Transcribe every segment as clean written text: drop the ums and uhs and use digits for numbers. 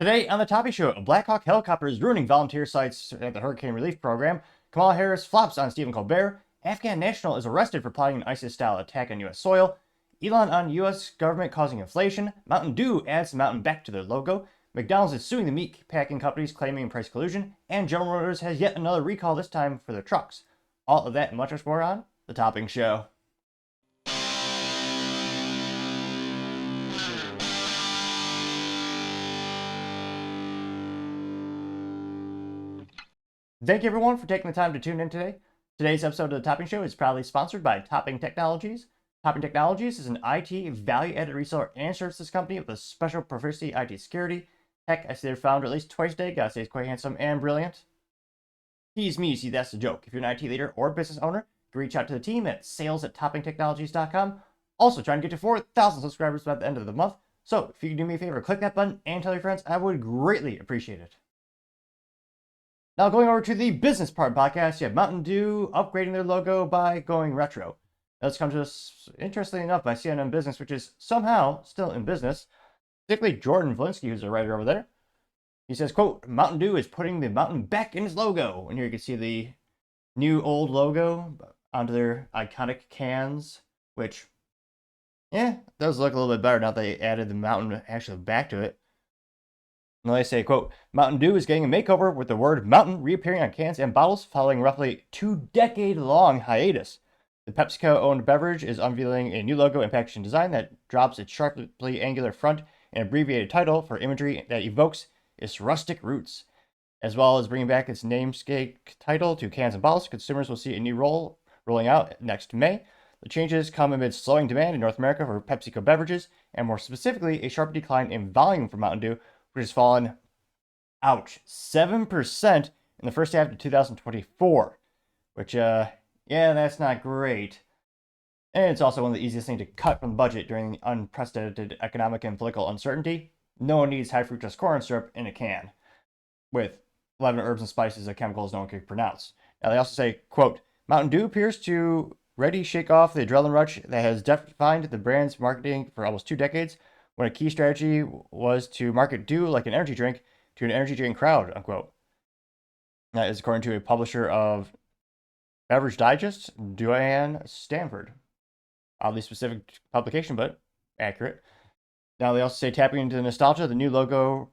Today on the Topping Show, Blackhawk Helicopters ruining volunteer sites at the Hurricane Relief Program. Kamala Harris flops on Steven Colbert. Afghan national is arrested for plotting an ISIS-style attack on U.S. soil. Elon on U.S. government causing inflation. Mountain Dew adds Mountain back to their logo. McDonald's is suing the meat packing companies claiming price collusion. And General Motors has yet another recall, this time for their trucks. All of that and much more on the Topping Show. Thank you everyone for taking the time to tune in today. Today's episode of the Topping Show is proudly sponsored by Topping Technologies. Topping Technologies is an IT value-added reseller and services company with a special proficiency IT security. Heck, I see their founder at least twice a day. Gotta say he's quite handsome and brilliant. Tease me, see that's the joke. If you're an IT leader or business owner, you can reach out to the team at sales@toppingtechnologies.com. Also trying to get to 4,000 subscribers by the end of the month. So if you could do me a favor, click that button and tell your friends, I would greatly appreciate it. Now going over to the business part podcast, you have Mountain Dew upgrading their logo by going retro. Now, this comes to us, interestingly enough, by CNN Business, which is somehow still in business. Particularly Jordan Valinsky, who's a writer over there. He says, quote, Mountain Dew is putting the mountain back in its logo. And here you can see the new old logo onto their iconic cans, which, does look a little bit better now that they added the mountain actually back to it. And they say, quote, Mountain Dew is getting a makeover with the word mountain reappearing on cans and bottles following roughly 2-decade-long hiatus. The PepsiCo-owned beverage is unveiling a new logo and packaging design that drops its sharply angular front and abbreviated title for imagery that evokes its rustic roots. As well as bringing back its namesake title to cans and bottles, consumers will see a new rolling out next May. The changes come amid slowing demand in North America for PepsiCo beverages, and more specifically, a sharp decline in volume for Mountain Dew, which has fallen, 7% in the first half of 2024, which, that's not great. And it's also one of the easiest things to cut from the budget during the unprecedented economic and political uncertainty. No one needs high fructose corn syrup in a can with 11 herbs and spices of chemicals no one can pronounce. Now, they also say, quote, Mountain Dew appears to ready shake off the adrenaline rush that has defined the brand's marketing for almost 2 decades, when a key strategy was to market Dew like an energy drink to an energy drink crowd, unquote. That is according to a publisher of Beverage Digest, Duane Stanford. Oddly specific publication, but accurate. Now, they also say, tapping into nostalgia, the new logo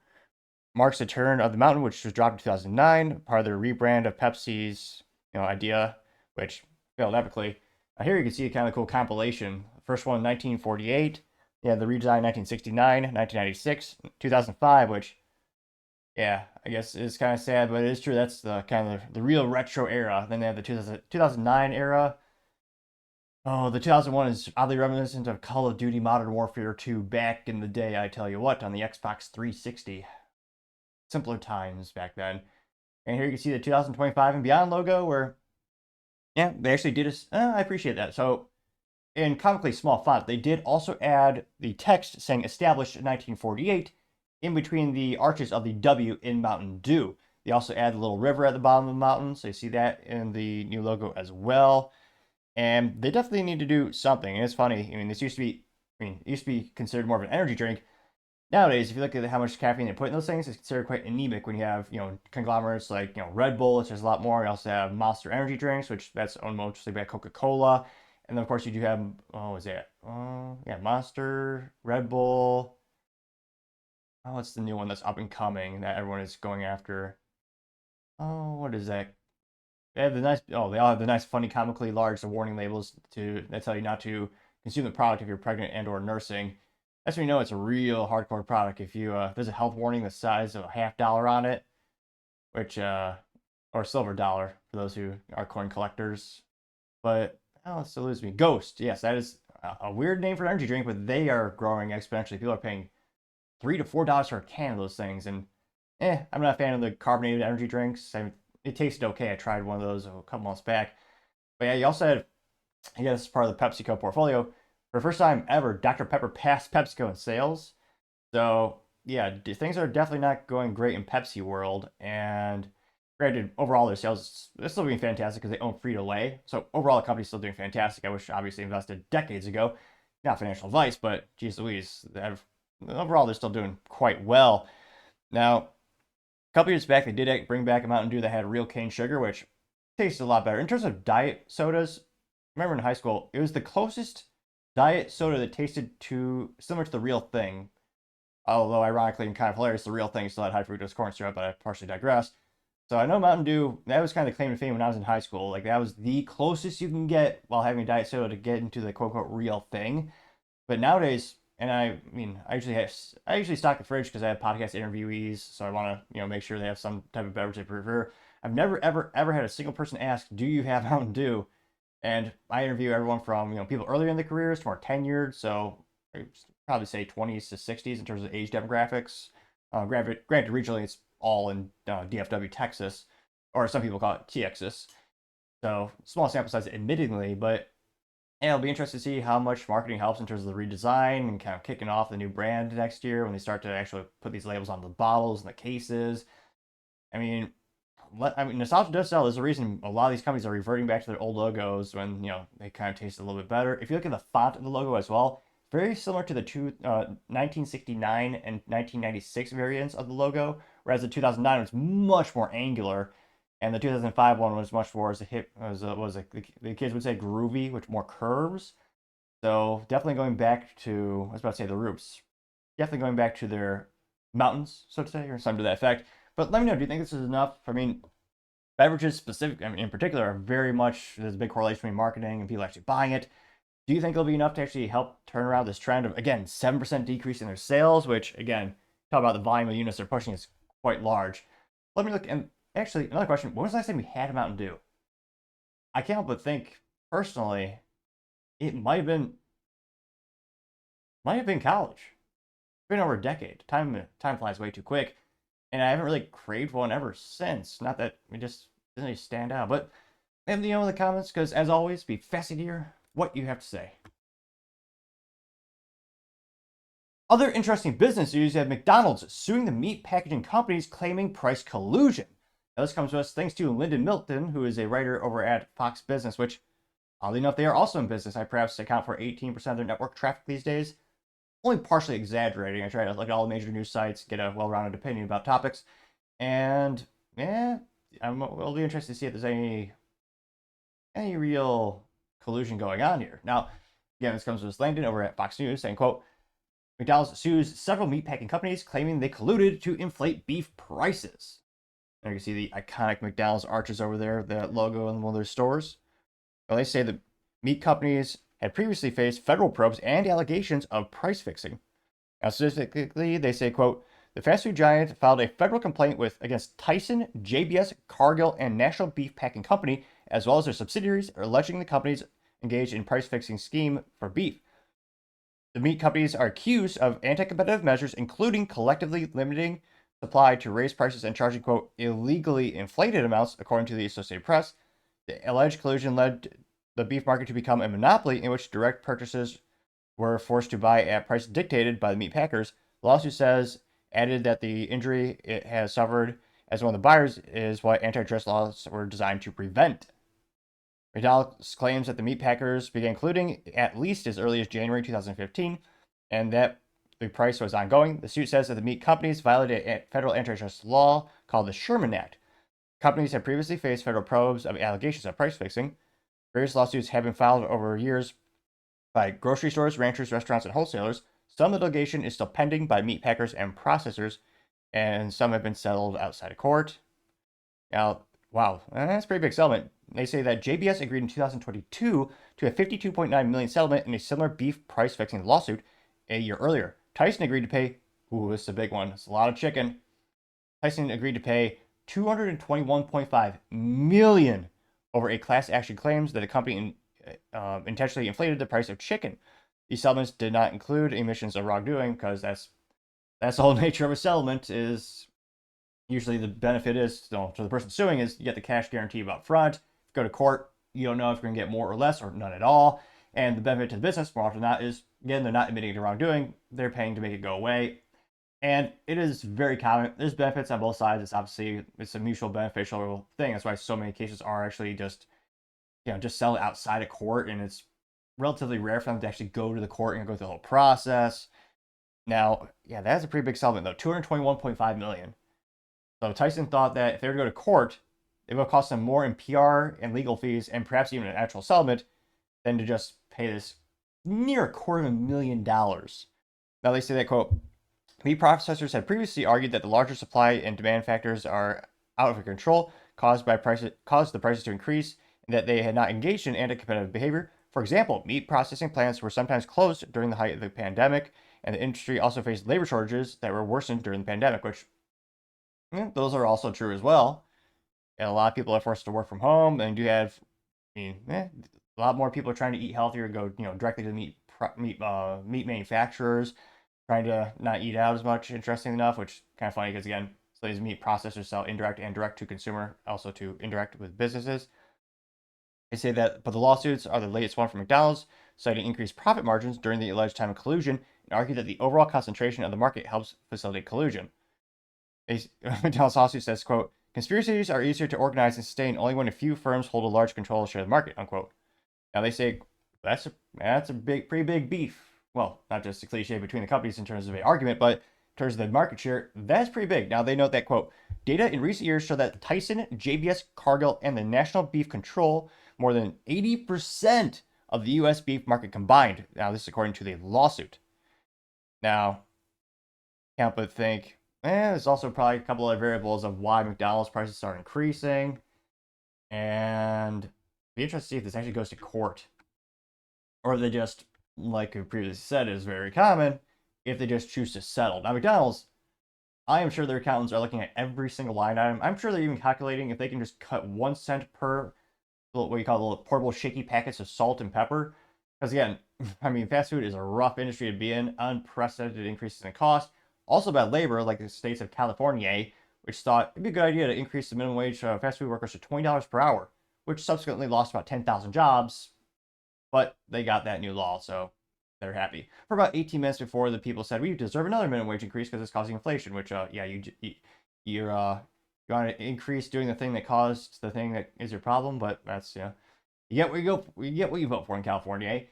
marks the turn of the mountain, which was dropped in 2009, part of their rebrand of Pepsi's idea, which failed epically. Now, here you can see a kind of cool compilation. The first one in 1948. Yeah, the redesign 1969, 1996, 2005, which, I guess is kind of sad, but it is true. That's the kind of the real retro era. Then they have the 2009 era. Oh, the 2001 is oddly reminiscent of Call of Duty Modern Warfare 2 back in the day, I tell you what, on the Xbox 360. Simpler times back then. And here you can see the 2025 and beyond logo where, they actually did I appreciate that. So, in comically small font, they did also add the text saying established in 1948 in between the arches of the W in Mountain Dew. They also add a little river at the bottom of the mountain, so you see that in the new logo as well. And they definitely need to do something. And it's funny, this used to be considered more of an energy drink. Nowadays, if you look at how much caffeine they put in those things, it's considered quite anemic when you have, conglomerates like, Red Bull, which has a lot more. You also have Monster energy drinks, which that's owned mostly by Coca-Cola. And then, of course, you do have, Monster, Red Bull. Oh, what's the new one that's up and coming that everyone is going after? Oh, what is that? They all have the nice, funny, comically large warning labels that tell you not to consume the product if you're pregnant and or nursing. That's when you know it's a real hardcore product. If there's a health warning the size of a $50 on it, which, or silver dollar for those who are coin collectors. But, it still loses me. Ghost. Yes, that is a weird name for an energy drink, but they are growing exponentially. People are paying $3 to $4 for a can of those things. And, I'm not a fan of the carbonated energy drinks. It tasted okay. I tried one of those a couple months back. But you also had, this is part of the PepsiCo portfolio. For the first time ever, Dr. Pepper passed PepsiCo in sales. So, things are definitely not going great in Pepsi world. And granted, overall, their sales are still doing fantastic because they own Frito-Lay. So overall, the company's still doing fantastic. I wish, obviously, invested decades ago. Not financial advice, but geez Louise, overall, they're still doing quite well. Now, a couple years back, they did bring back a Mountain Dew that had real cane sugar, which tasted a lot better. In terms of diet sodas, I remember in high school, it was the closest diet soda that tasted similar to the real thing. Although, ironically and kind of hilarious, the real thing still had high fructose corn syrup, but I partially digress. So I know Mountain Dew, that was kind of the claim to fame when I was in high school. Like, that was the closest you can get while having a diet soda to get into the quote unquote real thing. But nowadays, and I mean, I usually stock the fridge because I have podcast interviewees, so I want to make sure they have some type of beverage they prefer. I've never ever had a single person ask, "Do you have Mountain Dew?" And I interview everyone from people earlier in the careers to more tenured, so I probably say 20s to 60s in terms of age demographics. Granted, regionally it's all in DFW, Texas, or some people call it Texas. So small sample size, admittingly, but yeah, it'll be interesting to see how much marketing helps in terms of the redesign and kind of kicking off the new brand next year when they start to actually put these labels on the bottles and the cases. I mean, nostalgia does sell. There's a reason a lot of these companies are reverting back to their old logos when they kind of taste a little bit better. If you look at the font of the logo as well, very similar to the 1969 and 1996 variants of the logo, whereas the 2009 was much more angular, and the 2005 one was much more as a hip the kids would say groovy, with more curves. So definitely going back to I was about to say the roots, definitely going back to their mountains, so to say, or something to that effect. But let me know, do you think this is enough? I mean, beverages specific, I mean, in particular, are very much, there's a big correlation between marketing and people actually buying it. Do you think it'll be enough to actually help turn around this trend of, again, 7% decrease in their sales, which, again, talk about the volume of units they're pushing is quite large. Let me look, and actually, another question, when was the last time we had a Mountain Dew? I can't help but think, personally, it might have been college. It's been over a decade. Time flies way too quick, and I haven't really craved one ever since. Not that it just doesn't really stand out, but let me know in the comments, because as always, be fascinated to hear what you have to say. Other interesting business news: you have McDonald's suing the meat packaging companies, claiming price collusion. Now, this comes to us thanks to Lyndon Milton, who is a writer over at Fox Business, which, oddly enough, they are also in business. I perhaps account for 18% of their network traffic these days. Only partially exaggerating. I try to look at all the major news sites, get a well-rounded opinion about topics, and yeah, we'll be interested to see if there's any real collusion going on here. Now, again, this comes from Langdon over at Fox News saying, quote, McDonald's sues several meatpacking companies claiming they colluded to inflate beef prices. And you can see the iconic McDonald's arches over there, that logo in one of their stores. Well, they say the meat companies had previously faced federal probes and allegations of price fixing. Now, specifically, they say, quote, the fast food giant filed a federal complaint against Tyson, JBS, Cargill, and National Beef Packing Company, as well as their subsidiaries, alleging the companies engaged in price fixing scheme for beef. The meat companies are accused of anti-competitive measures, including collectively limiting supply to raise prices and charging, quote, illegally inflated amounts, according to the Associated Press. The alleged collusion led the beef market to become a monopoly in which direct purchasers were forced to buy at price dictated by the meat packers. The lawsuit added that the injury it has suffered as one of the buyers is what antitrust laws were designed to prevent. McDonald's claims that the meat packers began colluding at least as early as January 2015, and that the price was ongoing. The suit says that the meat companies violated a federal antitrust law called the Sherman Act. Companies have previously faced federal probes of allegations of price fixing. Various lawsuits have been filed over years by grocery stores, ranchers, restaurants, and wholesalers. Some litigation is still pending by meat packers and processors, and some have been settled outside of court. Now, wow, that's a pretty big settlement. They say that JBS agreed in 2022 to a $52.9 million settlement in a similar beef price fixing lawsuit a year earlier. Tyson agreed to pay, this is a big one, it's a lot of chicken. Tyson agreed to pay $221.5 million over a class action claims that a company intentionally inflated the price of chicken. These settlements did not include admissions of wrongdoing, because that's the whole nature of a settlement. Is usually the benefit is to the person suing is you get the cash guarantee up front. Go to court, you don't know if you're going to get more or less or none at all. And the benefit to the business, more often than not, is, again, they're not admitting to wrongdoing. They're paying to make it go away. And it is very common. There's benefits on both sides. It's a mutual beneficial thing. That's why so many cases are actually just settled outside of court. And it's relatively rare for them to actually go to the court and go through the whole process. Now, yeah, that's a pretty big settlement though, 221.5 million. So Tyson thought that if they were to go to court, it would cost them more in PR and legal fees and perhaps even an actual settlement than to just pay this near $250,000. Now they say that, quote, meat processors had previously argued that the larger supply and demand factors are out of control, caused the prices to increase, and that they had not engaged in anti-competitive behavior. For example, meat processing plants were sometimes closed during the height of the pandemic, and the industry also faced labor shortages that were worsened during the pandemic, which those are also true as well. And a lot of people are forced to work from home, and you have, a lot more people are trying to eat healthier, go directly to meat manufacturers, trying to not eat out as much. Interesting enough, which kind of funny because again, so these meat processors sell indirect and direct to consumer, also to indirect with businesses. They say that, but the lawsuits are the latest one from McDonald's, citing increased profit margins during the alleged time of collusion, and argue that the overall concentration of the market helps facilitate collusion. McDonald's lawsuit says, quote, conspiracies are easier to organize and sustain only when a few firms hold a large control share of the market, unquote. Now they say that's a pretty big beef. Well, not just a cliche between the companies in terms of an argument, but in terms of the market share, that's pretty big. Now they note that, quote, data in recent years show that Tyson, JBS, Cargill, and the National Beef control more than 80% of the U.S. beef market combined. Now this is according to the lawsuit. Now, can't but think, there's also probably a couple other variables of why McDonald's prices are increasing. And it'd be interesting to see if this actually goes to court. Or if they just, like I previously said, is very common, if they just choose to settle. Now, McDonald's, I am sure their accountants are looking at every single line item. I'm sure they're even calculating if they can just cut 1 cent per, what you call the little portable shaky packets of salt and pepper. Because again, fast food is a rough industry to be in, unprecedented increases in cost. Also about labor, like the states of California, which thought it'd be a good idea to increase the minimum wage of fast food workers to $20 per hour, which subsequently lost about 10,000 jobs. But they got that new law, so they're happy. For about 18 minutes before, the people said, we deserve another minimum wage increase because it's causing inflation, which, you want to increase doing the thing that caused the thing that is your problem, but that's, you get what you vote for in California.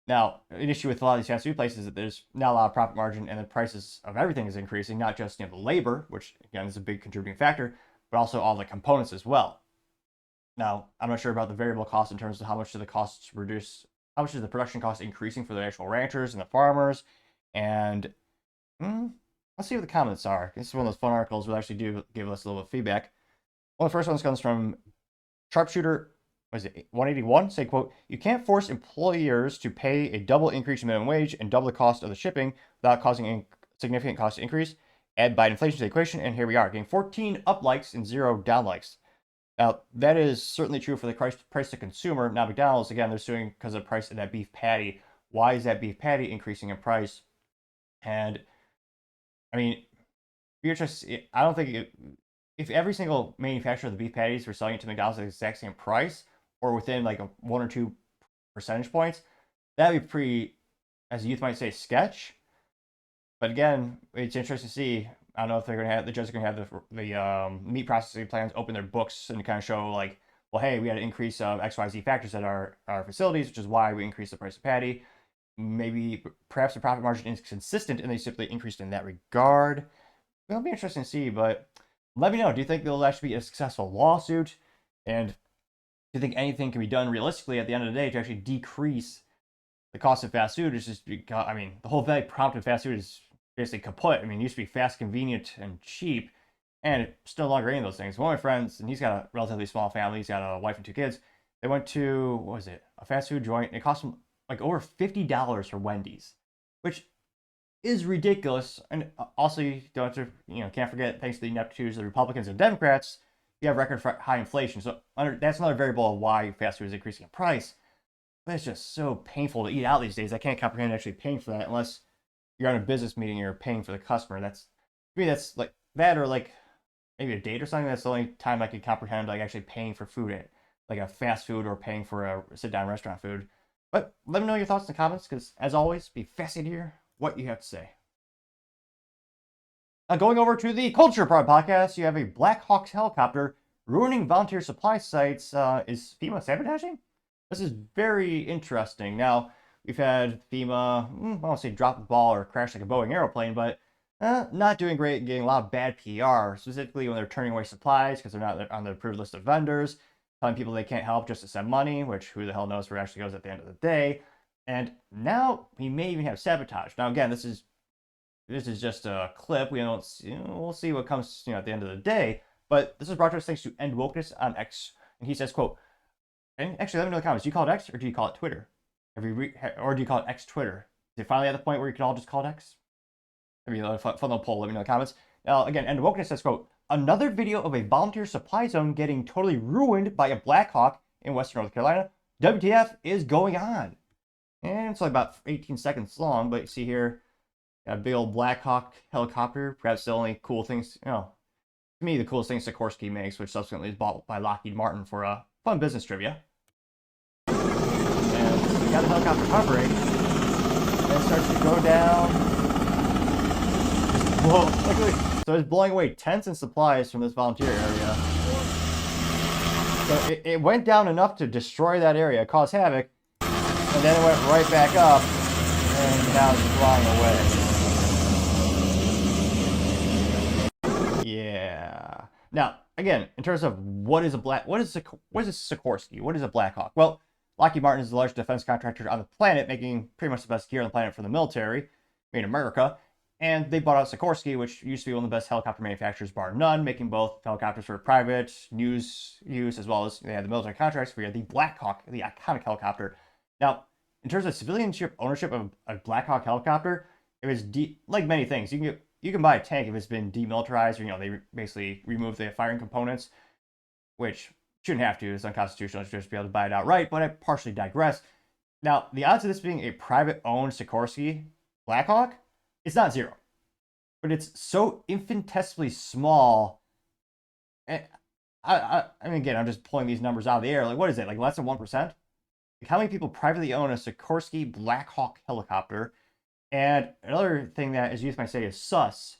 Now, an issue with a lot of these fast food places is that there's not a lot of profit margin and the prices of everything is increasing, not just the labor, which again is a big contributing factor, but also all the components as well. Now, I'm not sure about the variable cost in terms of how much do the costs reduce, how much is the production cost increasing for the actual ranchers and the farmers, and let's see what the comments are. This is one of those fun articles where they actually do give us a little bit of feedback. Well, the first one comes from Sharpshooter 181, say, quote, you can't force employers to pay a double increase in minimum wage and double the cost of the shipping without causing a significant cost increase. Add Biden inflation to the equation, and here we are, getting 14 up likes and 0 down likes. Now, that is certainly true for the price to consumer. Now, McDonald's, again, they're suing because of the price of that beef patty. Why is that beef patty increasing in price? And, be interested, I don't think if every single manufacturer of the beef patties were selling it to McDonald's at the exact same price, or within like 1 or 2 percentage points, that'd be pretty, as the youth might say, sketch. But again, it's interesting to see. I don't know if they're going to have, the judges are going to have the meat processing plants open their books and kind of show like, well, hey, we had an increase of XYZ factors at our facilities, which is why we increased the price of patty. Maybe, perhaps the profit margin is consistent and they simply increased in that regard. It'll be interesting to see, but let me know. Do you think there'll actually be a successful lawsuit? And do you think anything can be done realistically at the end of the day to actually decrease the cost of fast food? It's just because, the whole value prompt of fast food is basically kaput. It used to be fast, convenient, and cheap, and it's still no longer any of those things. One of my friends, and he's got a relatively small family, he's got a wife and 2 kids. They went to, a fast food joint, and it cost them like over $50 for Wendy's, which is ridiculous. And also, you don't have to, can't forget, thanks to the ineptitudes of the Republicans and Democrats, you have record high inflation. So that's another variable of why fast food is increasing in price. But it's just so painful to eat out these days. I can't comprehend actually paying for that unless you're on a business meeting and you're paying for the customer. That's, to me, that's like that, or like maybe a date or something. That's the only time I could comprehend like actually paying for food at like a fast food or paying for a sit-down restaurant food. But let me know your thoughts in the comments, because as always, be fascinated to hear what you have to say. Going over to the Culture Prod podcast, you have a Blackhawk Helicopter ruining volunteer supply sites. Is FEMA sabotaging? This is very interesting. Now, we've had FEMA, I won't say drop the ball or crash like a Boeing airplane, but not doing great and getting a lot of bad PR, specifically when they're turning away supplies because they're not on the approved list of vendors, telling people they can't help just to send money, which who the hell knows where it actually goes at the end of the day. And now we may even have sabotage. Now, again, this is just a clip. We don't, we'll see what comes, at the end of the day. But this is brought to us thanks to End Wokeness on X, and he says, "quote." And actually, let me know in the comments. Do you call it X or do you call it Twitter? Or do you call it X Twitter? Is it finally at the point where you can all just call it X? Maybe a fun little poll. Let me know in the comments. Now, again, End Wokeness says, "quote." Another video of a volunteer supply zone getting totally ruined by a Blackhawk in Western North Carolina. WTF is going on?" And it's only about 18 seconds long, but you see here, got a big old Blackhawk helicopter. Perhaps the only cool things, to me, the coolest thing Sikorsky makes, which subsequently is bought by Lockheed Martin for a fun business trivia. And we got the helicopter hovering, and it starts to go down. So it's blowing away tents and supplies from this volunteer area. So it went down enough to destroy that area, cause havoc, and then it went right back up, and now it's flying away. Yeah. Now, again, in terms of what is a Sikorsky? What is a Blackhawk? Well, Lockheed Martin is the largest defense contractor on the planet, making pretty much the best gear on the planet for the military, made in America. And they bought out Sikorsky, which used to be one of the best helicopter manufacturers, bar none, making both helicopters for private news use, as well as they had the military contracts for the Blackhawk, the iconic helicopter. Now, in terms of civilian ownership of a Blackhawk helicopter, it was like many things. You can buy a tank if it's been demilitarized, or they basically remove the firing components, which shouldn't have to. It's unconstitutional. You should just be able to buy it outright. But I partially digress. Now, the odds of this being a private-owned Sikorsky Blackhawk, it's not zero, but it's so infinitesimally small. And I mean, again, I'm just pulling these numbers out of the air. Like, what is it? Like less than 1%? Like, how many people privately own a Sikorsky Blackhawk helicopter? And another thing that, as youth might say, is sus,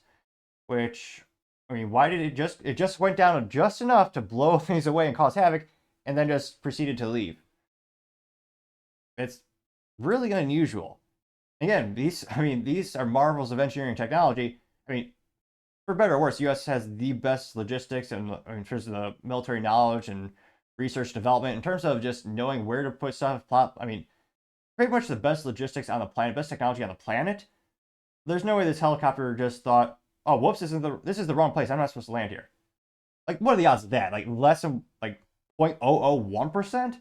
which, I mean, why did it just went down just enough to blow things away and cause havoc, and then just proceeded to leave? It's really unusual. Again, these are marvels of engineering technology. I mean, for better or worse, the U.S. has the best logistics and in terms of the military knowledge and research development, in terms of just knowing where to put stuff. I mean, pretty much the best logistics on the planet, best technology on the planet. There's no way this helicopter just thought, "Oh, whoops, this is the wrong place. I'm not supposed to land here." Like, what are the odds of that? Like, less than 0.001%?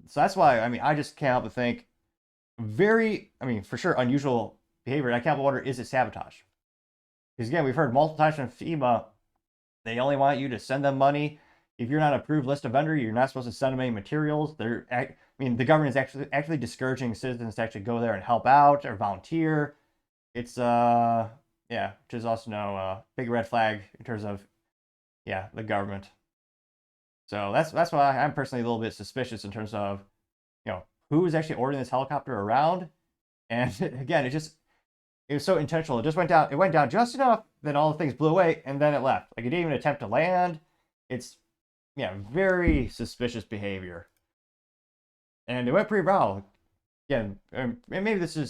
So that's why, I mean, I just can't help but think, for sure, unusual behavior. And I can't wonder, is it sabotage? Because again, we've heard multiple times from FEMA, they only want you to send them money. If you're not an approved list of vendor, you're not supposed to send them any materials. The government is actually discouraging citizens to actually go there and help out or volunteer. It's which is also no big red flag in terms of the government. So that's why I'm personally a little bit suspicious in terms of who is actually ordering this helicopter around. And again, it was so intentional. It went down just enough, then all the things blew away, and then it left. Like, it didn't even attempt to land. It's very suspicious behavior. And it went pretty well. Again, maybe this will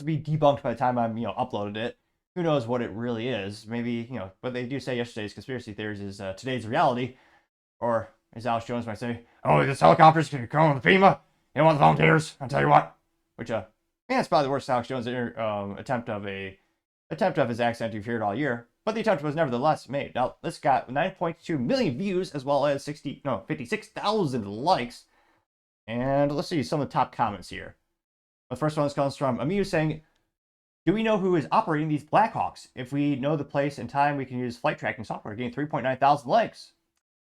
be debunked by the time I'm uploaded it. Who knows what it really is? Maybe but they do say yesterday's conspiracy theories is today's reality, or as Alex Jones might say, "Oh, this helicopter's gonna come on the FEMA. You don't want the volunteers, I'll tell you what." Which it's probably the worst Alex Jones attempt of his accent you've heard all year. But the attempt was nevertheless made. Now, this got 9.2 million views as well as 56,000 likes. And let's see some of the top comments here. The first one comes from Amu saying, "Do we know who is operating these Blackhawks? If we know the place and time, we can use flight tracking software." Getting 3.9 thousand likes.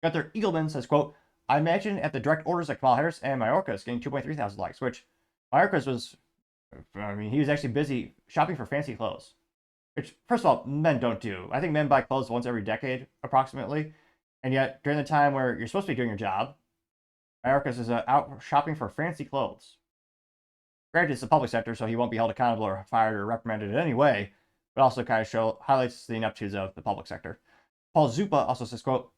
Gunther Eagleman says, quote, "I imagine at the direct orders of Kamala Harris and Mayorkas," getting 2.3 thousand likes, which Mayorkas was, he was actually busy shopping for fancy clothes. Which, first of all, men don't do. I think men buy clothes once every decade, approximately. And yet, during the time where you're supposed to be doing your job, Mayorkas is out shopping for fancy clothes. Granted, it's the public sector, so he won't be held accountable or fired or reprimanded in any way, but also kind of highlights the ineptitudes of the public sector. Paul Zupa also says, quote,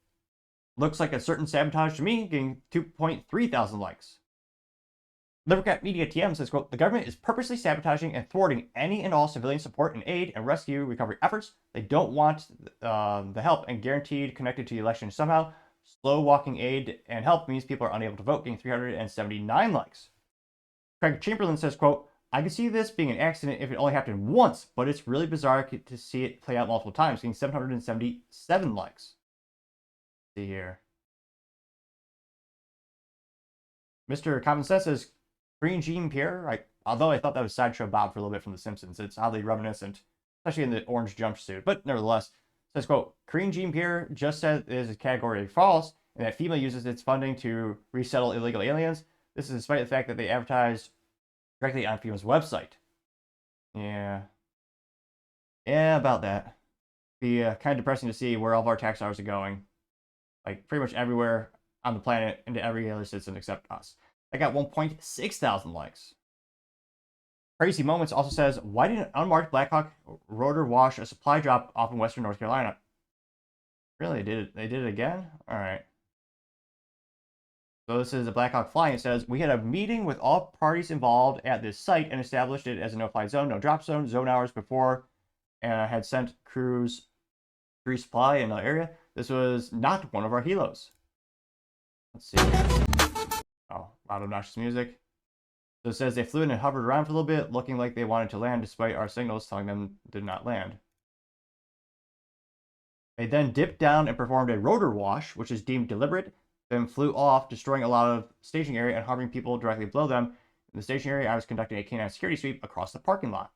"Looks like a certain sabotage to me," getting 2.3 thousand likes. Libercat Media TM says, quote, the government is purposely sabotaging and thwarting any and all civilian support and aid and rescue recovery efforts. They don't want the help and guaranteed connected to the election somehow. Slow walking aid and help means people are unable to vote, getting 379 likes. Craig Chamberlain says, quote, I can see this being an accident if it only happened once, but it's really bizarre to see it play out multiple times, getting 777 likes. Let's see here. Mr. Common Sense says, Green Jean Pierre, although I thought that was Sideshow Bob for a little bit from The Simpsons, it's oddly reminiscent, especially in the orange jumpsuit. But nevertheless, says, quote, Green Jean Pierre just said it is a category false and that FEMA uses its funding to resettle illegal aliens. This is despite the fact that they advertised directly on FEMA's website. Yeah, about that. Be kind of depressing to see where all of our tax dollars are going. Like, pretty much everywhere on the planet and to every other citizen except us. I got 1.6 thousand likes. Crazy Moments also says, why did an unmarked Blackhawk rotor wash a supply drop off in western North Carolina? Really? They did it again? All right. So this is a Blackhawk flying. It says, we had a meeting with all parties involved at this site and established it as a no-fly zone, no drop zone, zone hours before, and had sent crews resupply in another area. This was not one of our helos. Let's see. Oh, loud obnoxious music. So it says they flew in and hovered around for a little bit, looking like they wanted to land despite our signals telling them did not land. They then dipped down and performed a rotor wash, which is deemed deliberate, then flew off, destroying a lot of staging area and harming people directly below them. In the staging area, I was conducting a canine security sweep across the parking lot.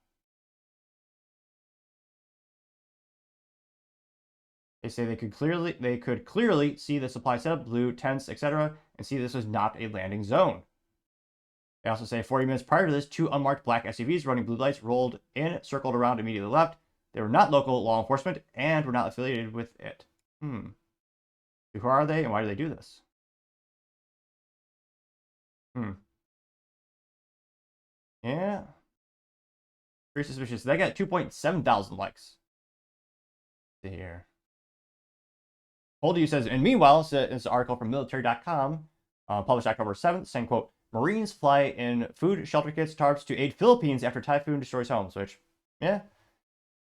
They say they could clearly see the supply setup, blue tents, etc., and see this was not a landing zone. They also say 40 minutes prior to this, 2 unmarked black SUVs running blue lights rolled in, circled around immediately left. They were not local law enforcement and were not affiliated with it. Who are they and why do they do this? Yeah. Very suspicious. They got 2.7 thousand likes. Let's see here. Hold You says, and meanwhile, it's an article from military.com, published October 7th, saying, quote, Marines fly in food, shelter kits, tarps to aid Philippines after typhoon destroys homes, which, yeah,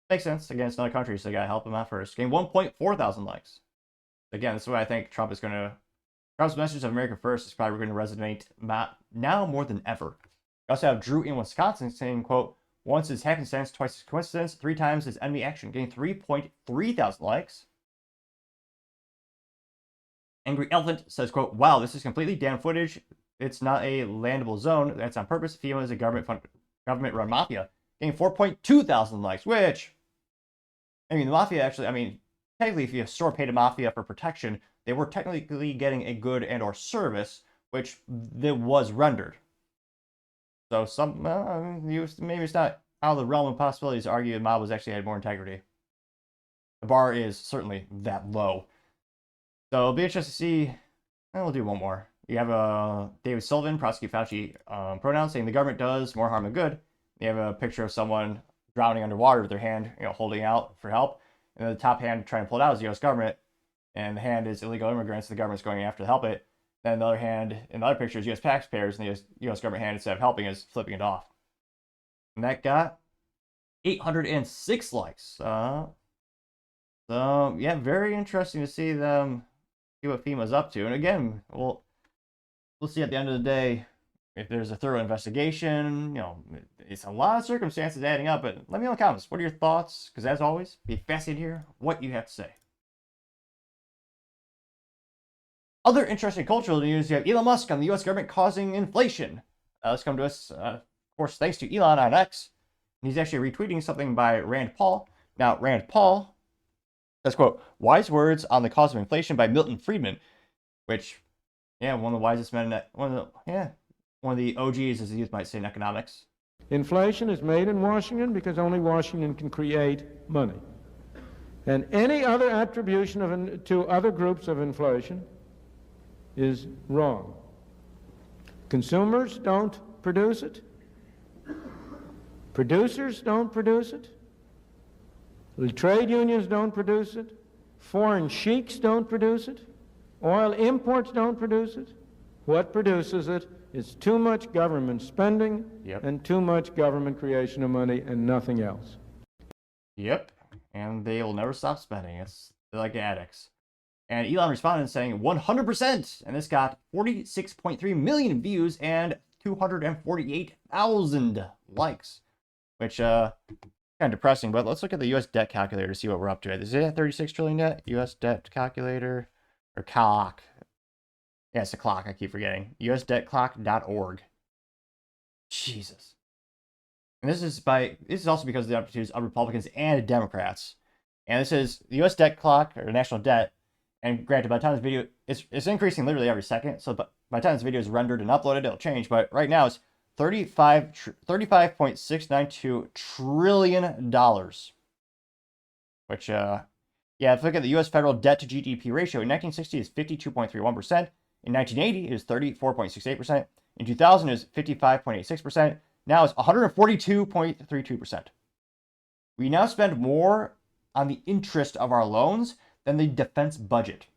makes sense. Again, it's another country, so they gotta help them out first. Getting 1.4 thousand likes. Again, this is why I think Trump's message of America First is probably going to resonate now more than ever. We also have Drew in Wisconsin saying, quote, once is happenstance, twice is coincidence, 3 times is enemy action, getting 3.3 thousand likes. Angry Elephant says, quote, wow, this is completely damn footage. It's not a landable zone. That's on purpose. FEMA is a government-run mafia. Getting 4.2 thousand likes, which, I mean, the mafia actually, technically, if you store paid a mafia for protection, they were technically getting a good and or service, which was rendered. So maybe it's not out of the realm of possibilities to argue the mob was actually had more integrity. The bar is certainly that low. So it'll be interesting to see. And we'll do one more. You have David Sullivan, prosecute Fauci pronouns, saying the government does more harm than good. You have a picture of someone drowning underwater with their hand, holding out for help. And then the top hand trying to pull it out is the US government. And the hand is illegal immigrants. The government's going after to help it. Then the other hand, in the other picture, is US taxpayers. And the US government hand, instead of helping, is flipping it off. And that got 806 likes. So, yeah, very interesting to see them see what FEMA's up to. And again, we'll see at the end of the day if there's a thorough investigation. It's a lot of circumstances adding up. But let me know in the comments. What are your thoughts? Because as always, be fascinated to hear what you have to say. Other interesting cultural news, you have Elon Musk on the US government causing inflation. This come to us, of course, thanks to Elon on X. He's actually retweeting something by Rand Paul. Now, Rand Paul says, quote, wise words on the cause of inflation by Milton Friedman, which, yeah, one of the wisest men, one of the OGs, as the youth might say, in economics. Inflation is made in Washington because only Washington can create money. And any other attribution to other groups of inflation is wrong. Consumers don't produce it. Producers don't produce it. The trade unions don't produce it. Foreign sheiks don't produce it. Oil imports don't produce it. What produces it is too much government spending and too much government creation of money and nothing else. Yep. And they will never stop spending. They're like addicts. And Elon responded saying 100%. And this got 46.3 million views and 248,000 likes. Which, kind of depressing. But let's look at the US debt calculator to see what we're up to. Is it at 36 trillion yet? US debt calculator? Or clock? Yeah, it's a clock. I keep forgetting. USDebtClock.org. Jesus. And this is also because of the opportunities of Republicans and Democrats. And this is the U.S. debt clock, or national debt. And granted, by the time this video, it's increasing literally every second. So by the time this video is rendered and uploaded, it'll change. But right now it's $35.692 trillion. Which, yeah, if you look at the U.S. federal debt to GDP ratio, in 1960 is 52.31%. In 1980, it was 34.68%. In 2000, it was 55.86%. Now it's 142.32%. We now spend more on the interest of our loans than the defense budget.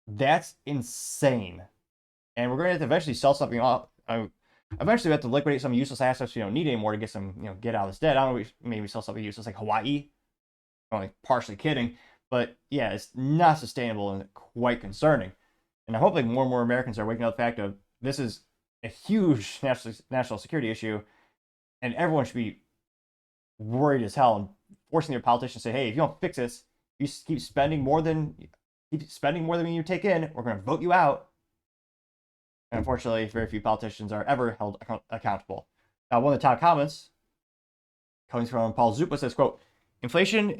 That's insane. And we're going to have to eventually sell something off. Eventually, we have to liquidate some useless assets we don't need anymore to get some, get out of this debt. I don't know, maybe sell something useless like Hawaii. I'm only partially kidding. But yeah, it's not sustainable and quite concerning. And I hope like more and more Americans are waking up to the fact of this is a huge national security issue, and everyone should be worried as hell and forcing their politicians to say, hey, if you don't fix this, you keep spending more than you take in, we're going to vote you out. And unfortunately, very few politicians are ever held accountable. Now, one of the top comments coming from Paul Zupa says, quote, inflation,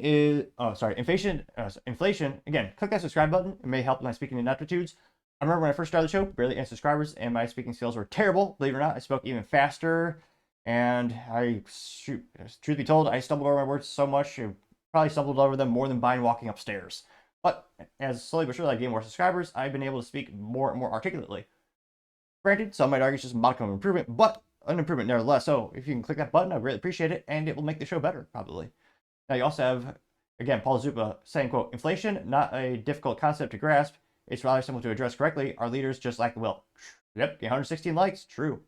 again, click that subscribe button. It may help my speaking ineptitudes. I remember when I first started the show, barely any subscribers, and my speaking skills were terrible. Believe it or not, I spoke even faster, and truth be told, I stumbled over my words so much, I probably stumbled over them more than Biden walking upstairs. But as slowly but surely I gain more subscribers, I've been able to speak more and more articulately. Granted, some might argue it's just a modicum of improvement, but an improvement nevertheless. So if you can click that button, I'd really appreciate it, and it will make the show better, probably. Now you also have, again, Paul Zupa saying, quote, inflation, not a difficult concept to grasp. It's rather simple to address correctly. Our leaders just lack the will. Yep, 116 likes, true.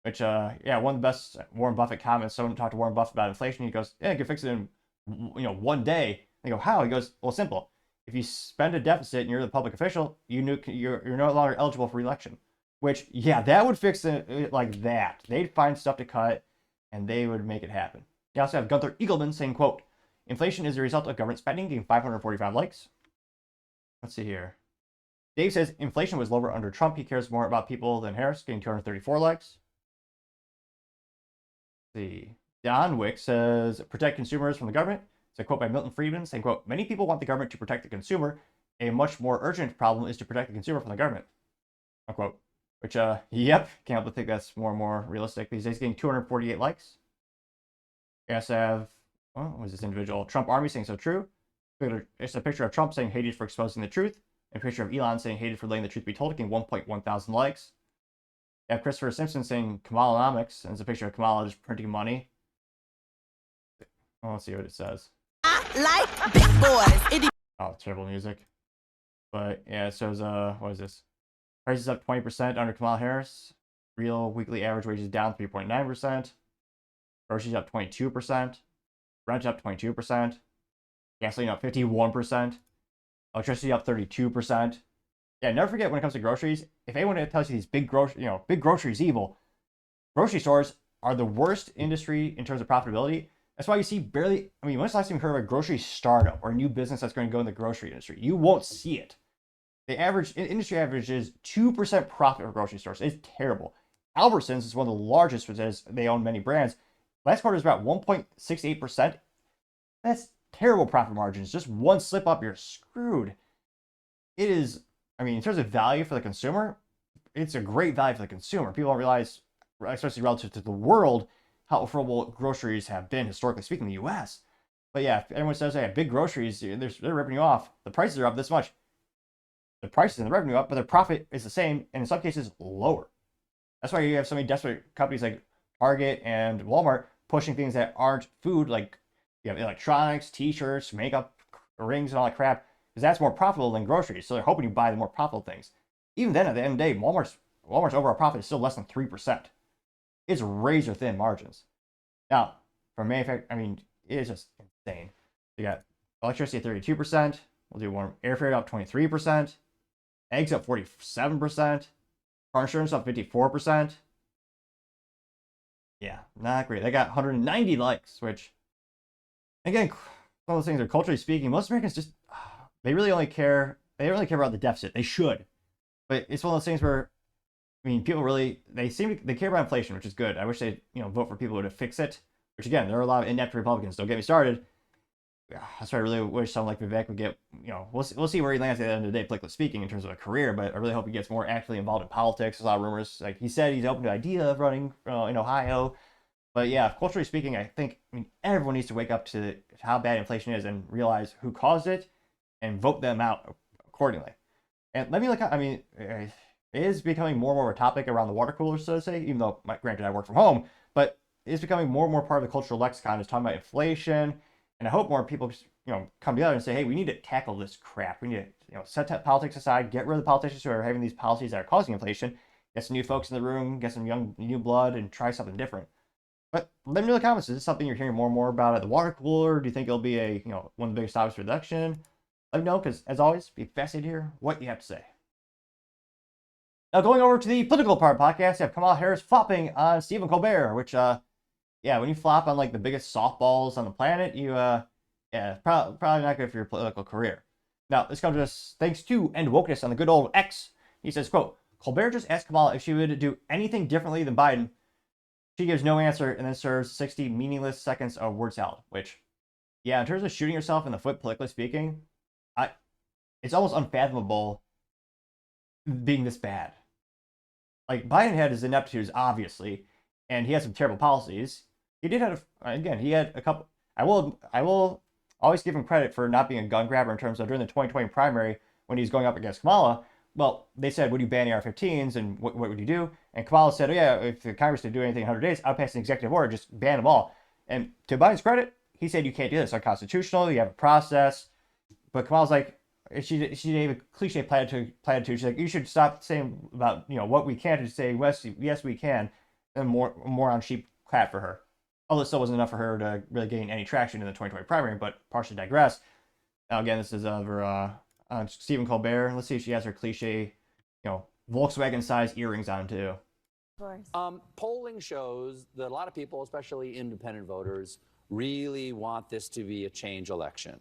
Which, yeah, one of the best Warren Buffett comments. Someone talked to Warren Buffett about inflation. He goes, yeah, you can fix it in, 1 day. They go, how? He goes, well, simple. If you spend a deficit and you're the public official, you're no longer eligible for re-election. Which, yeah, that would fix it like that. They'd find stuff to cut, and they would make it happen. You also have Gunther Eagleman saying, quote, inflation is the result of government spending, getting 545 likes. Let's see here. Dave says inflation was lower under Trump. He cares more about people than Harris, getting 234 likes. Let's see. Don Wick says, protect consumers from the government. It's a quote by Milton Friedman saying, quote, many people want the government to protect the consumer. A much more urgent problem is to protect the consumer from the government. Unquote. Which, yep, can't help but think that's more and more realistic these days, getting 248 likes. We also have, what was this individual? Trump Army saying so true. It's a picture of Trump saying hated for exposing the truth. And a picture of Elon saying hated for letting the truth be told, getting 1.1 thousand likes. You have Christopher Simpson saying Kamalanomics, and it's a picture of Kamala just printing money. Oh, let's see what it says. I like big boys. Oh, terrible music. But yeah, it shows, what is this? Prices up 20% under Kamala Harris. Real weekly average wages down 3.9%. Groceries up 22%. Rent up 22%. Gasoline up 51%. Electricity up 32%. Yeah, never forget when it comes to groceries, if anyone tells you these big grocery is evil, grocery stores are the worst industry in terms of profitability. That's why you see barely, when's the last time you heard of a grocery startup or a new business that's going to go in the grocery industry? You won't see it. The industry average is 2% profit for grocery stores. It's terrible. Albertsons is one of the largest because they own many brands. Last quarter is about 1.68%. That's terrible profit margins. Just one slip up, you're screwed. It is, in terms of value for the consumer, it's a great value for the consumer. People don't realize, especially relative to the world, how affordable groceries have been, historically speaking, in the U.S. But yeah, if anyone says, hey, big groceries, they're ripping you off. The prices are up this much. The prices and the revenue up, but their profit is the same, and in some cases, lower. That's why you have so many desperate companies like Target and Walmart pushing things that aren't food, like you have electronics, t-shirts, makeup, rings, and all that crap, because that's more profitable than groceries. So they're hoping you buy the more profitable things. Even then, at the end of the day, Walmart's Walmart's overall profit is still less than 3%. It's razor thin margins. Now, for manufacturing, I mean, it is just insane. You got electricity at 32%. We'll do one airfare up 23%. Eggs up 47%. Car insurance up 54%. Yeah, not great. They got 190 likes, which, again, some of those things are culturally speaking. Most Americans just, they really only care. They don't really care about the deficit. They should. But it's one of those things where, I mean, people really, they care about inflation, which is good. I wish they'd, vote for people to fix it. Which, again, there are a lot of inept Republicans. Don't get me started. That's why I really wish someone like Vivek would get, we'll see where he lands at the end of the day, politically speaking, in terms of a career, but I really hope he gets more actively involved in politics. There's a lot of rumors. Like he said, he's open to the idea of running in Ohio. But yeah, culturally speaking, I mean, everyone needs to wake up to how bad inflation is and realize who caused it and vote them out accordingly. And let me look, I mean, it is becoming more and more of a topic around the water cooler, so to say, even though, granted, I work from home, but it is becoming more and more part of the cultural lexicon, is talking about inflation. And I hope more people, come together and say, hey, we need to tackle this crap. We need to, set that politics aside, get rid of the politicians who are having these policies that are causing inflation, get some new folks in the room, get some new blood, and try something different. But let me know in the comments, is this something you're hearing more and more about at the water cooler? Do you think it'll be a, one of the biggest topics for the election? Let me know, because as always, be fascinated to hear what you have to say. Now, going over to the political part of the podcast, you have Kamala Harris flopping on Steven Colbert, which, yeah, when you flop on like the biggest softballs on the planet, you probably not good for your political career. Now, this comes to us thanks to End Wokeness on the good old X. He says, quote, Colbert just asked Kamala if she would do anything differently than Biden. She gives no answer and then serves 60 meaningless seconds of word salad, which, yeah, in terms of shooting yourself in the foot, politically speaking, it's almost unfathomable being this bad. Like, Biden had his ineptitudes, obviously, and he had some terrible policies. He did have, he had a couple. I will always give him credit for not being a gun grabber in terms of during the 2020 primary when he was going up against Kamala. Well, they said, would you ban AR-15s and what would you do? And Kamala said, oh, yeah, if the Congress did do anything in 100 days, I'll pass an executive order, just ban them all. And to Biden's credit, he said, you can't do this. It's unconstitutional. You have a process. But Kamala's like, she gave a cliche platitude. She's like, you should stop saying about, what we can't, and say, yes, we can. And more on sheep clap for her. Although it still wasn't enough for her to really gain any traction in the 2020 primary, but partially digress. Now, again, this is over Stephen Colbert. Let's see if she has her cliche, Volkswagen-sized earrings on, too. Of course. Polling shows that a lot of people, especially independent voters, really want this to be a change election,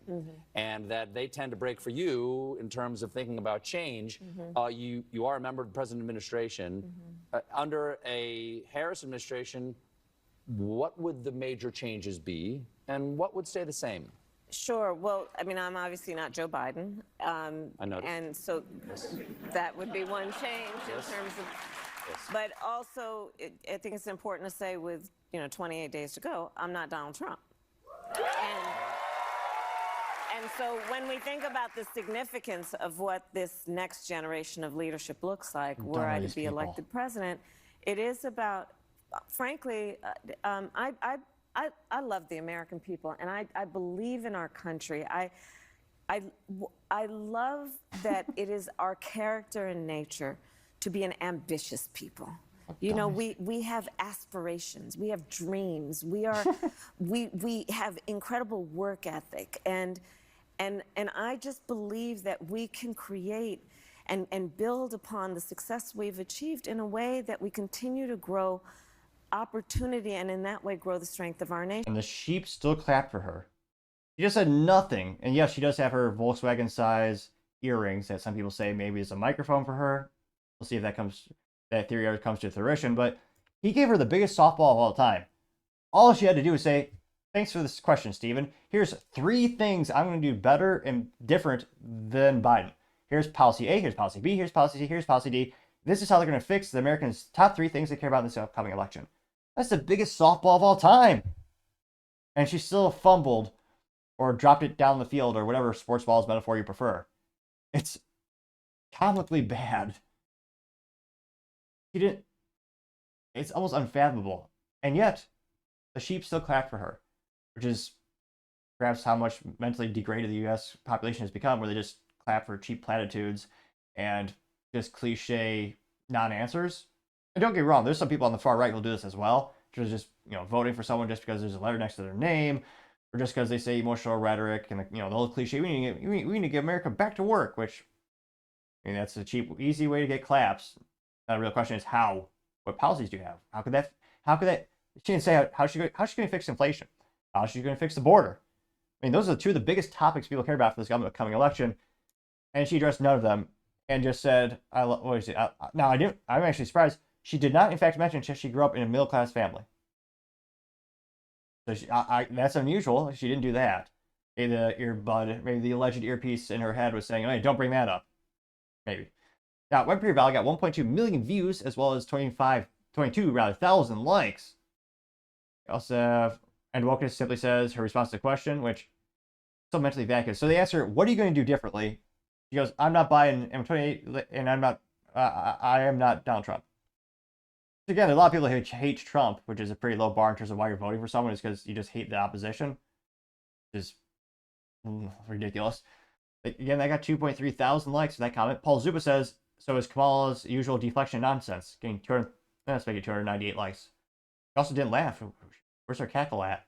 and that they tend to break for you in terms of thinking about change. You are a member of the President administration. Under a Harris administration, what would the major changes be, and what would stay the same? Sure. Well, I mean, I'm obviously not Joe Biden. I noticed. And so that would be one change in terms of. But also, I think it's important to say with, 28 days to go, I'm not Donald Trump. And so when we think about the significance of what this next generation of leadership looks like, were I to be elected president, it is about, frankly, I love the American people, and I believe in our country. I love that it is our character and nature to be an ambitious people. We have aspirations, we have dreams, we have incredible work ethic, and I just believe that we can create and build upon the success we've achieved in a way that we continue to grow opportunity, and in that way grow the strength of our nation. And the sheep still clapped for her. She just said nothing. And yes, she does have her Volkswagen size earrings that some people say maybe is a microphone for her. We'll see if that theory ever comes to fruition. But he gave her the biggest softball of all time. All she had to do was say, thanks for this question, Stephen. Here's 3 things I'm going to do better and different than Biden. Here's policy A, here's policy B, here's policy C, here's policy D. This is how they're going to fix the Americans' top 3 things they care about in this upcoming election. That's the biggest softball of all time. And she still fumbled or dropped it down the field or whatever sports balls metaphor you prefer. It's comically bad. It's almost unfathomable. And yet, the sheep still clap for her, which is perhaps how much mentally degraded the U.S. population has become, where they just clap for cheap platitudes and just cliche, non-answers. And don't get me wrong, there's some people on the far right who'll do this as well, just voting for someone just because there's a letter next to their name, or just because they say emotional rhetoric and the old cliche, we need to get America back to work, which, I mean, that's a cheap, easy way to get claps. The real question is how. What policies do you have? How could that? She didn't say how's she going to fix inflation? How's she going to fix the border? I mean, those are two of the biggest topics people care about for this upcoming election, and she addressed none of them and just said, what is it? Now, I'm actually surprised. She did not, in fact, mention she grew up in a middle-class family. So that's unusual. She didn't do that. Maybe the earbud, maybe the alleged earpiece in her head was saying, hey, don't bring that up. Maybe. Now, Web Preview Valley got 1.2 million views as well as 22,000 likes. Also have, and Wokeness simply says her response to the question, which is so mentally vacuous. So they asked her, what are you going to do differently? She goes, I'm not buying M28, and I am not Donald Trump. Again, there are a lot of people who hate Trump, which is a pretty low bar in terms of why you're voting for someone, is because you just hate the opposition. Which is ridiculous. Again, I got 2.3 thousand likes for that comment. Paul Zuba says, so is Kamala's usual deflection nonsense, getting 298 likes. She also didn't laugh. Where's her cackle at?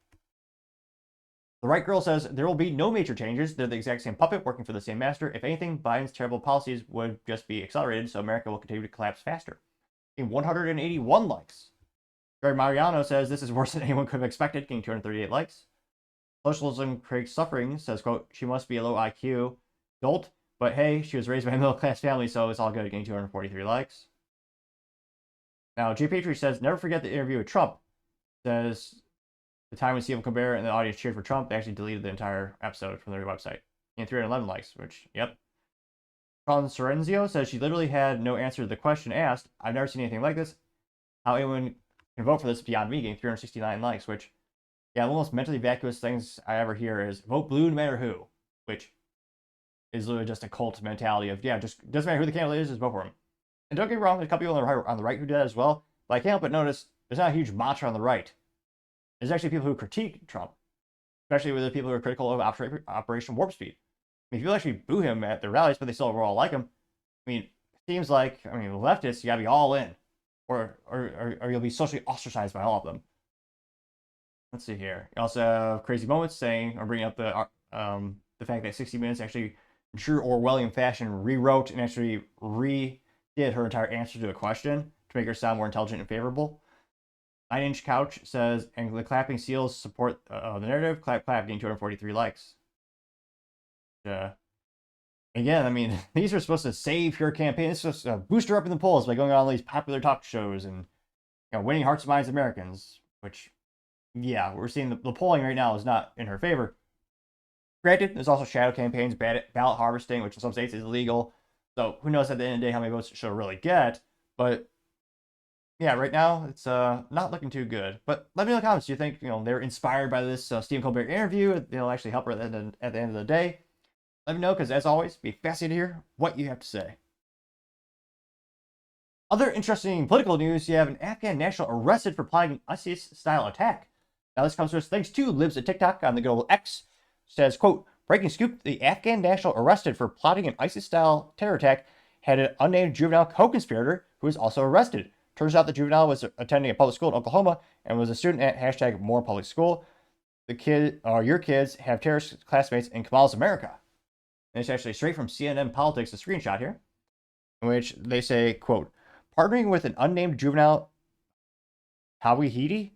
The right girl says, there will be no major changes. They're the exact same puppet working for the same master. If anything, Biden's terrible policies would just be accelerated, so America will continue to collapse faster. 181 likes. Greg Mariano says, this is worse than anyone could have expected, getting 238 likes. Socialism creates suffering, says, quote, she must be a low IQ dolt, but hey, she was raised by a middle-class family, so it's all good, getting 243 likes. Now, J. Petrie says, never forget the interview with Trump. Says, the time when Steven Colbert and the audience cheered for Trump, they actually deleted the entire episode from their website. And 311 likes, which, yep. Colin Sorrenzio says she literally had no answer to the question asked. I've never seen anything like this. How anyone can vote for this beyond me, getting 369 likes, which, yeah, one of the most mentally vacuous things I ever hear is vote blue no matter who, which is literally just a cult mentality of, yeah, just doesn't matter who the candidate is, just vote for him. And don't get me wrong, there's a couple people on the right who do that as well, but I can't help but notice there's not a huge mantra on the right. There's actually people who critique Trump, especially with the people who are critical of Operation Warp Speed. I mean, people actually boo him at their rallies, but they still overall like him. I mean, it seems like, leftists, you gotta be all in, or you'll be socially ostracized by all of them. Let's see here. You also have Crazy Moments saying, or bringing up the fact that 60 Minutes actually, in true Orwellian fashion, rewrote and actually redid her entire answer to a question to make her sound more intelligent and favorable. 9-Inch Couch says, and the clapping seals support the narrative. Clap, clap, getting 243 likes. Again, I mean, these are supposed to save your campaign. It's supposed to boost her up in the polls by going on all these popular talk shows and winning hearts and minds of Americans, which, yeah, we're seeing the polling right now is not in her favor. Granted, there's also shadow campaigns, ballot harvesting, which in some states is illegal. So who knows at the end of the day how many votes she'll really get. But yeah, right now it's not looking too good. But let me know in the comments. Do you think they're inspired by this Stephen Colbert interview? It'll actually help her at the end of the day. Let me know, because as always, be fascinated to hear what you have to say. Other interesting political news, you have an Afghan national arrested for plotting an ISIS-style attack. Now this comes to us thanks to Libs at TikTok on the good old X. Says, quote, breaking scoop, the Afghan national arrested for plotting an ISIS-style terror attack had an unnamed juvenile co-conspirator who was also arrested. Turns out the juvenile was attending a public school in Oklahoma and was a student at hashtag More Public School. Your kids have terrorist classmates in Kamala's America. And it's actually straight from CNN Politics, a screenshot here, in which they say, quote, partnering with an unnamed juvenile Tawhidi?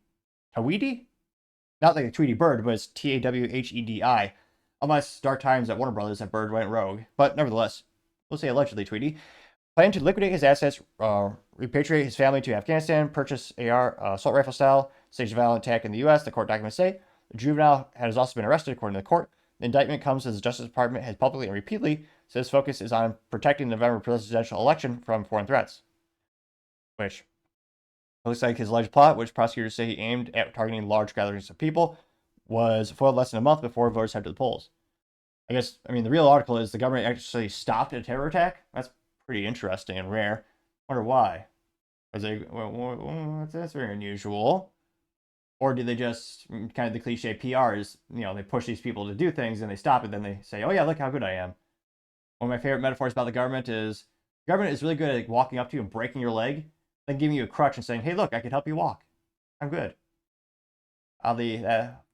Not like a Tweety bird, but it's Tawhedi. Unless Dark Times at Warner Brothers, that bird went rogue. But nevertheless, we'll say allegedly Tweety. Planned to liquidate his assets, repatriate his family to Afghanistan, purchase AR assault rifle style, stage a violent attack in the U.S., the court documents say. The juvenile has also been arrested, according to the court. The indictment comes as the Justice Department has publicly and repeatedly said its focus is on protecting the November presidential election from foreign threats. Which looks like his alleged plot, which prosecutors say he aimed at targeting large gatherings of people, was foiled less than a month before voters head to the polls. The real article is the government actually stopped a terror attack. That's pretty interesting and rare. Wonder why. That's very unusual. Or do they just, kind of the cliche PR is, they push these people to do things and they stop it, then they say, oh yeah, look how good I am. One of my favorite metaphors about the government is, government is really good at walking up to you and breaking your leg, then giving you a crutch and saying, hey, look, I can help you walk. I'm good. Oddly,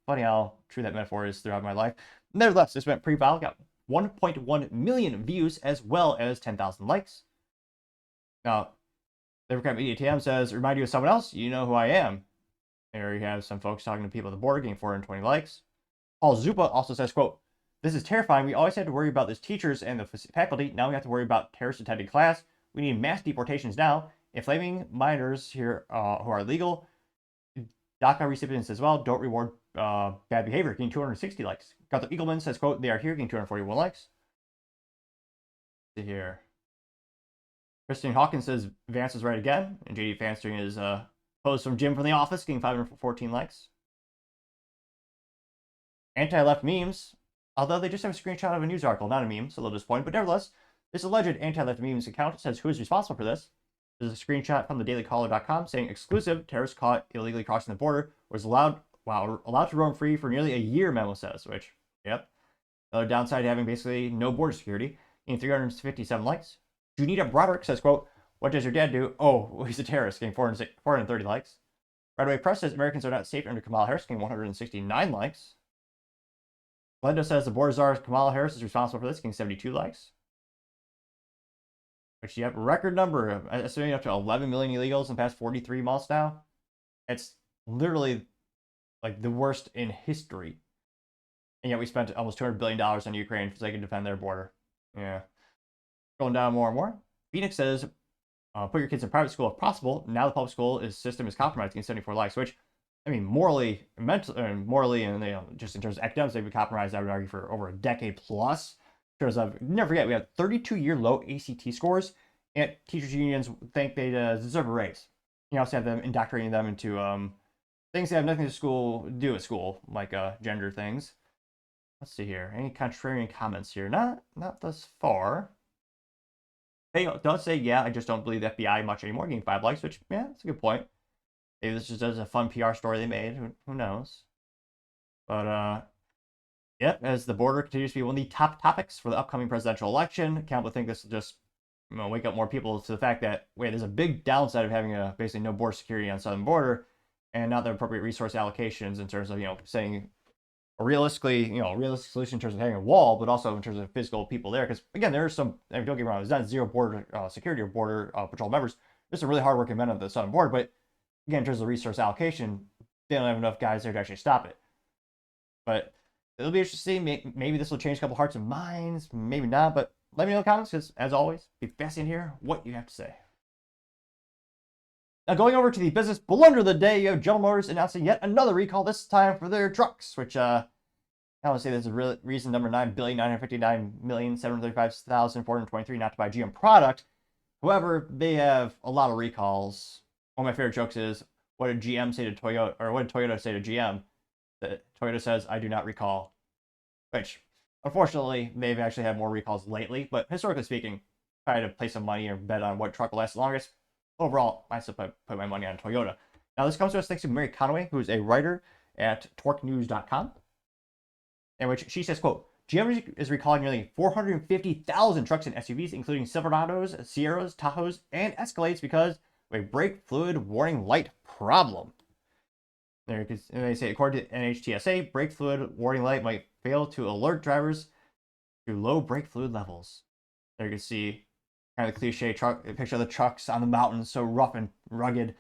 funny how true that metaphor is throughout my life. Nevertheless, this went pretty viral, got 1.1 million views as well as 10,000 likes. Now, Democrat Media TM says, remind you of someone else, you know who I am. There you have some folks talking to people at the border, getting 420 likes. Paul Zupa also says, quote, this is terrifying. We always had to worry about these teachers and the faculty. Now we have to worry about terrorist attending class. We need mass deportations now. Inflaming minors here who are legal. DACA recipients as well. Don't reward bad behavior. Getting 260 likes. Gunther Eagleman says, quote, they are here, getting 241 likes. Let's see here. Christine Hawkins says, Vance is right again. And JD Vance doing his post from Jim from the office, getting 514 likes. Anti-left memes, although they just have a screenshot of a news article, not a meme, so a little disappointing. But nevertheless, this alleged anti-left memes account says who is responsible for this. There's a screenshot from thedailycaller.com saying exclusive terrorist caught illegally crossing the border was allowed to roam free for nearly a year, memo says, which, yep. Another downside to having basically no border security. Getting 357 likes. Junita Broderick says, quote, what does your dad do? Oh, well, he's a terrorist, getting 430 likes. Right Away Press says Americans are not safe under Kamala Harris, getting 169 likes. Glenda says the border czar Kamala Harris is responsible for this, getting 72 likes. Which, yep, record number, estimating up to 11 million illegals in the past 43 months now. It's literally like the worst in history. And yet we spent almost $200 billion on Ukraine so they can defend their border. Yeah. Going down more and more. Phoenix says, put your kids in private school if possible. Now the public school system is compromised, getting 74 likes, which, I mean, morally, morally, and just in terms of academics, they've been compromised, I would argue, for over a decade plus. In terms of, never forget, we have 32-year low ACT scores, and teachers' unions think they deserve a raise. You also have them indoctrinating them into things that have nothing to do at school, like gender things. Let's see here. Any contrarian comments here? Not thus far. Hey, does say, yeah, I just don't believe the FBI much anymore, getting 5 likes, which, yeah, that's a good point. Maybe this just is a fun PR story they made. Who knows? But, yep, as the border continues to be one of the top topics for the upcoming presidential election, Count would think this will just wake up more people to the fact that, wait, there's a big downside of having basically no border security on the southern border and not the appropriate resource allocations in terms of, saying a realistic solution in terms of having a wall, but also in terms of physical people there. Because, again, there are some, don't get me wrong, there's not zero border security or border patrol members. There's some really hardworking men on the southern border, but again, in terms of resource allocation, they don't have enough guys there to actually stop it. But it'll be interesting. Maybe this will change a couple hearts and minds, maybe not, but let me know in the comments, because, as always, be fascinating to hear what you have to say. Now, going over to the business blunder of the day, you have General Motors announcing yet another recall, this time for their trucks, which, I want to say this is reason number 9,959,735,423 not to buy GM product. However, they have a lot of recalls. One of my favorite jokes is, what did GM say to Toyota, or what did Toyota say to GM? That Toyota says, I do not recall. Which, unfortunately, they've actually had more recalls lately, but historically speaking, if I had to place some money or bet on what truck will last the longest, overall, I still put my money on Toyota. Now, this comes to us thanks to Mary Conway, who is a writer at torquenews.com, in which she says, quote, GM is recalling nearly 450,000 trucks and SUVs, including Silverados, Sierras, Tahoes, and Escalades because of a brake fluid warning light problem. And they say, according to NHTSA, brake fluid warning light might fail to alert drivers to low brake fluid levels. There you can see kind of the cliche picture of the trucks on the mountains, so rough and rugged.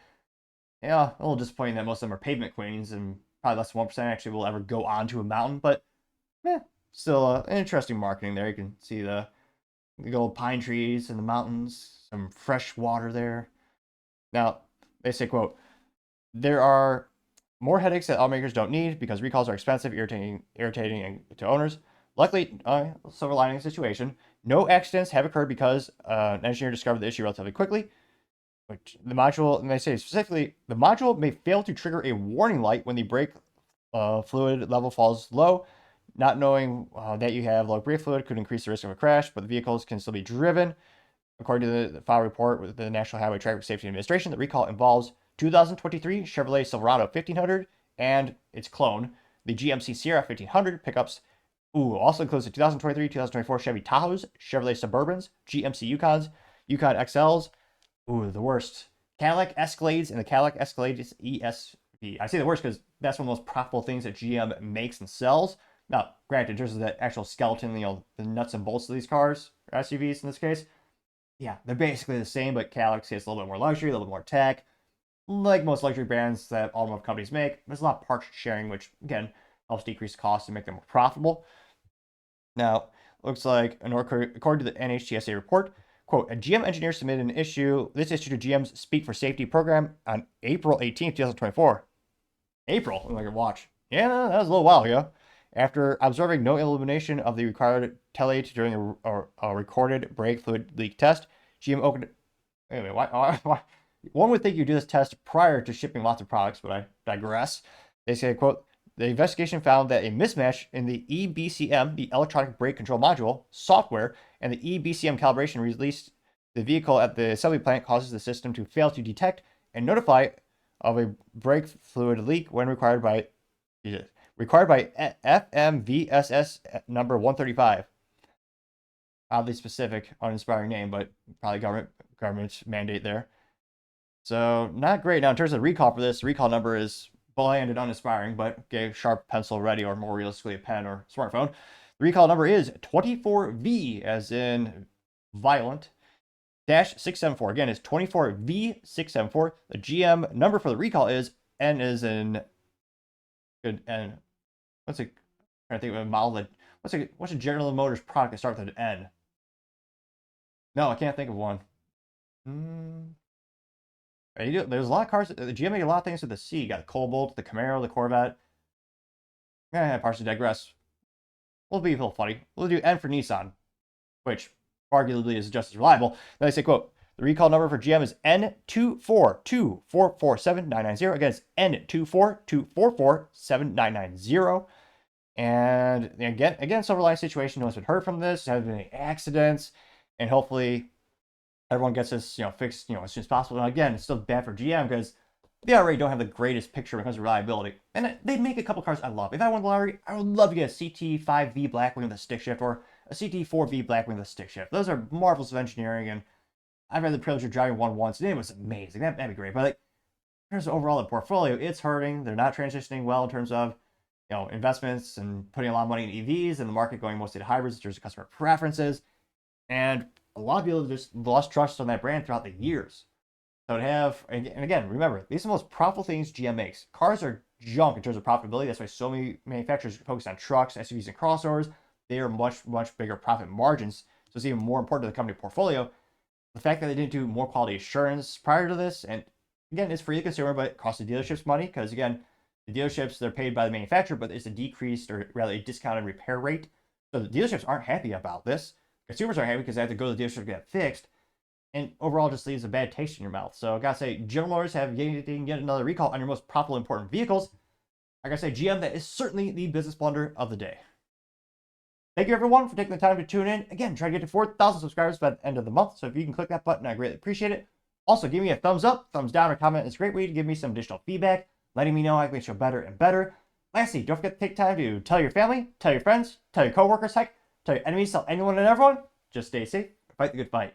Yeah, a little disappointing that most of them are pavement queens, and probably less than 1% actually will ever go onto a mountain, but still an interesting marketing there. You can see the good old pine trees in the mountains, some fresh water there. Now, they say, quote, there are more headaches that automakers don't need because recalls are expensive, irritating to owners. Luckily, silver lining situation, no accidents have occurred because an engineer discovered the issue relatively quickly. Which the module, and they say specifically, the module may fail to trigger a warning light when the brake fluid level falls low. Not knowing that you have low brake fluid could increase the risk of a crash, but the vehicles can still be driven. According to the file report with the National Highway Traffic Safety Administration, the recall involves 2023 Chevrolet Silverado 1500 and its clone, the GMC Sierra 1500 pickups. Also includes the 2023-2024 Chevy Tahoes, Chevrolet Suburbans, GMC Yukons, Yukon XLs, ooh, the worst. Cadillac Escalades and the Cadillac Escalades ESV. I say the worst because that's one of the most profitable things that GM makes and sells. Now, granted, in terms of the actual skeleton, the nuts and bolts of these cars, or SUVs in this case, yeah, they're basically the same, but Cadillac gets a little bit more luxury, a little bit more tech. Like most luxury brands that automotive companies make, there's a lot of parts sharing, which, again, helps decrease costs and make them more profitable. Now, looks like, according to the NHTSA report, quote, a GM engineer submitted this issue to GM's Speak for Safety program on April 18, 2024. April, I'm like, watch. Yeah, no, that was a little while ago. After observing no illumination of the required tellate during a recorded brake fluid leak test, GM opened... Anyway, why? One would think you do this test prior to shipping lots of products, but I digress. They say, quote, the investigation found that a mismatch in the EBCM, the electronic brake control module, software, and the EBCM calibration released the vehicle at the assembly plant causes the system to fail to detect and notify of a brake fluid leak when required by FMVSS number 135. Oddly specific, uninspiring name, but probably government mandate there. So not great. Now in terms of recall for this, the recall number is bland and uninspiring, but get a sharp pencil ready, or more realistically a pen or smartphone. The recall number is 24V, as in violent, -674. Again, it's 24V674. The GM number for the recall is N as in good N. What's it? I'm trying to think of a model that what's a General Motors product that starts with an N? No, I can't think of one. There's a lot of cars. The GM made a lot of things with the C. You got the Cobalt, the Camaro, the Corvette. Partially digress. We'll be a little funny. We'll do N for Nissan, which arguably is just as reliable. Then they say, quote, the recall number for GM is N242447990. Again, it's N242447990. And again, silver lining situation. No one's been hurt from this. There haven't been any accidents, and hopefully everyone gets this, fixed, as soon as possible. And again, it's still bad for GM because they already don't have the greatest picture when it comes to reliability. And they make a couple cars I love. If I won the lottery, I would love to get a CT5V Blackwing with a stick shift, or a CT4V Blackwing with a stick shift. Those are marvels of engineering, and I've had the privilege of driving one once, and it was amazing. That'd be great. But in terms of overall the portfolio, it's hurting. They're not transitioning well in terms of investments and putting a lot of money in EVs, and the market going mostly to hybrids in terms of customer preferences. And a lot of people have just lost trust on that brand throughout the years. So to have, and again, remember, these are the most profitable things GM makes. Cars are junk in terms of profitability. That's why so many manufacturers focus on trucks, SUVs, and crossovers. They are much, much bigger profit margins. So it's even more important to the company portfolio. The fact that they didn't do more quality assurance prior to this, and again, it's for the consumer, but it costs the dealerships money, because again, the dealerships, they're paid by the manufacturer, but it's a decreased, or rather a discounted repair rate. So the dealerships aren't happy about this. Consumers aren't happy because they have to go to the dealership to get it fixed. And overall, just leaves a bad taste in your mouth. So I gotta say, General Motors have yet another recall on your most profitable, important vehicles. I gotta say, GM, that is certainly the business blunder of the day. Thank you, everyone, for taking the time to tune in. Again, try to get to 4,000 subscribers by the end of the month. So if you can click that button, I greatly appreciate it. Also, give me a thumbs up, thumbs down, or comment. It's a great way to give me some additional feedback, letting me know I can make the show better and better. Lastly, don't forget to take time to tell your family, tell your friends, tell your coworkers, heck, tell your enemies, tell anyone and everyone. Just stay safe, fight the good fight.